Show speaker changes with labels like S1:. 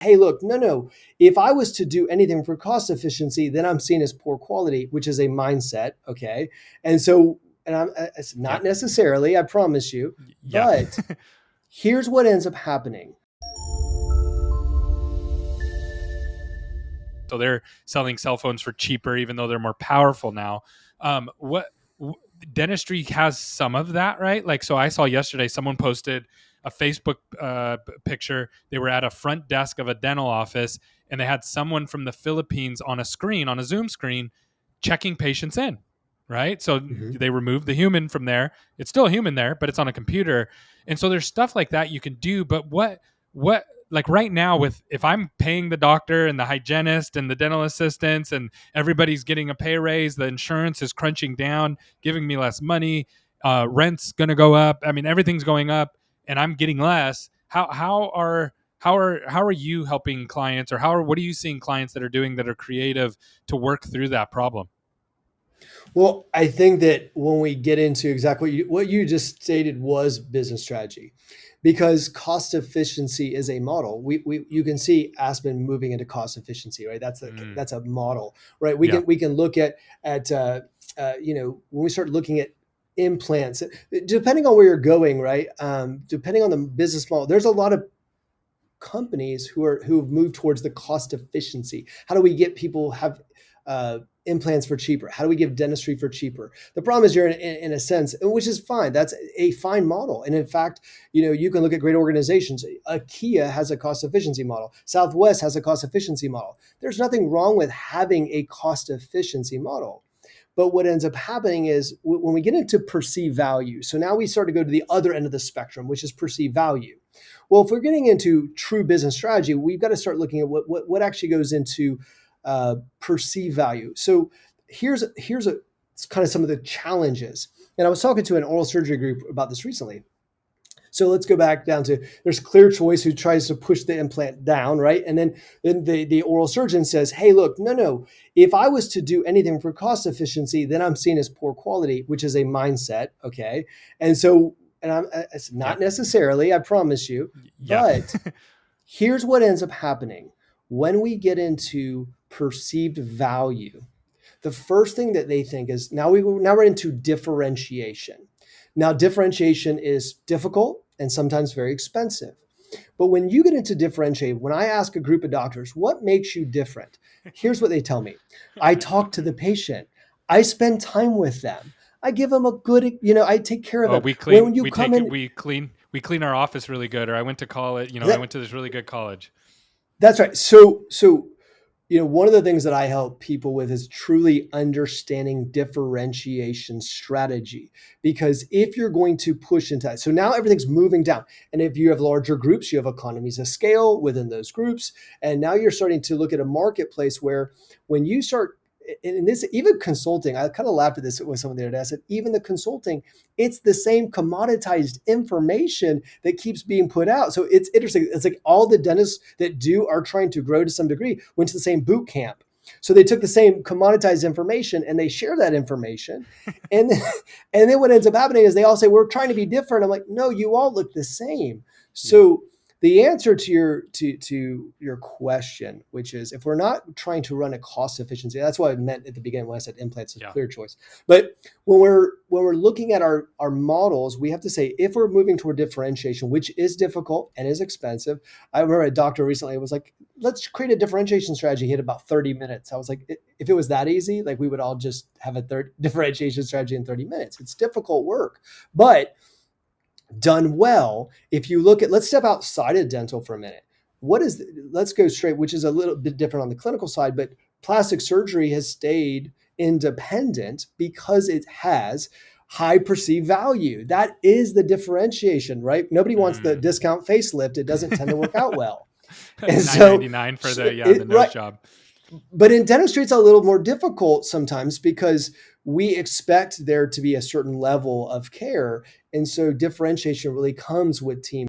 S1: hey, look, no, if I was to do anything for cost efficiency, then I'm seen as poor quality, which is a mindset. Okay. And so, it's
S2: Yeah.
S1: not necessarily, I promise you,
S2: Yeah.
S1: but here's what ends up happening.
S2: So they're selling cell phones for cheaper, even though they're more powerful now. What dentistry has some of that, right? Like, so I saw yesterday someone posted a Facebook picture. They were at a front desk of a dental office, and they had someone from the Philippines on a screen, on a Zoom screen, checking patients in. Right. So
S1: Mhm.
S2: they removed the human from there. It's still a human there, but it's on a computer. And so there's stuff like that you can do. But what like right now, with if I'm paying the doctor and the hygienist and the dental assistants and everybody's getting a pay raise, the insurance is crunching down, giving me less money, rent's going to go up. I mean, everything's going up and I'm getting less. How are you helping clients, or what are you seeing clients that are doing that are creative to work through that problem?
S1: Well, I think that when we get into exactly what you just stated was business strategy, because cost efficiency is a model. You can see Aspen moving into cost efficiency, right?
S2: Mm,
S1: That's a model, right?
S2: yeah.
S1: We can look at when we start looking at implants, depending on where you're going, right? Depending on the business model, there's a lot of companies who have moved towards the cost efficiency. How do we get people have implants for cheaper? How do we give dentistry for cheaper? The problem is you're in a sense, which is fine. That's a fine model. And in fact, you can look at great organizations. IKEA has a cost efficiency model. Southwest has a cost efficiency model. There's nothing wrong with having a cost efficiency model. But what ends up happening is when we get into perceived value, so now we start to go to the other end of the spectrum, which is perceived value. Well, if we're getting into true business strategy, we've got to start looking at what actually goes into perceived value. So here's a it's kind of some of the challenges. And I was talking to an oral surgery group about this recently. So let's go back down to there's Clear Choice who tries to push the implant down, right? And then the oral surgeon says, hey, look, no, if I was to do anything for cost efficiency, then I'm seen as poor quality, which is a mindset. Okay. And so, it's
S2: Yeah.
S1: not necessarily, I promise you,
S2: Yeah.
S1: but here's what ends up happening when we get into perceived value. The first thing that they think is now we're into differentiation. Now, differentiation is difficult and sometimes very expensive. But when you get into differentiate, when I ask a group of doctors, what makes you different? Here's what they tell me. I talk to the patient. I spend time with them. I give them a good, I take care of
S2: Oh,
S1: them.
S2: we
S1: When
S2: clean,
S1: you
S2: we
S1: come
S2: take it,
S1: in,
S2: we clean our office really good. Or I went to college, I
S1: that,
S2: went to this really good college.
S1: that's right. So one of the things that I help people with is truly understanding differentiation strategy. Because if you're going to push into that, so now everything's moving down. And if you have larger groups, you have economies of scale within those groups. And now you're starting to look at a marketplace where when you start, and this, even consulting, I kind of laughed at this with someone the other day. I said, even the consulting, it's the same commoditized information that keeps being put out. So it's interesting. It's like all the dentists that are trying to grow to some degree went to the same boot camp. So they took the same commoditized information and they share that information. And then, and then what ends up happening is they all say, we're trying to be different. I'm like, no, you all look the same.
S2: Yeah.
S1: So the answer to your question, which is if we're not trying to run a cost efficiency, that's what I meant at the beginning when I said implants is
S2: Yeah.
S1: Clear Choice. But when we're looking at our models, we have to say if we're moving toward differentiation, which is difficult and is expensive. I remember a doctor recently was like, let's create a differentiation strategy. He had about 30 minutes. I was like, if it was that easy, like we would all just have a third differentiation strategy in 30 minutes. It's difficult work, but done well. If you look at, let's step outside of dental for a minute. Let's go straight, which is a little bit different on the clinical side, but plastic surgery has stayed independent because it has high perceived value. That is the differentiation, right? Nobody wants the
S2: Mm.
S1: discount facelift. It doesn't tend to work out well. And
S2: Nine
S1: so,
S2: ninety nine for
S1: so
S2: the nose
S1: right.
S2: job.
S1: But in dentistry, it's a little more difficult sometimes because we expect there to be a certain level of care. And so differentiation really comes with team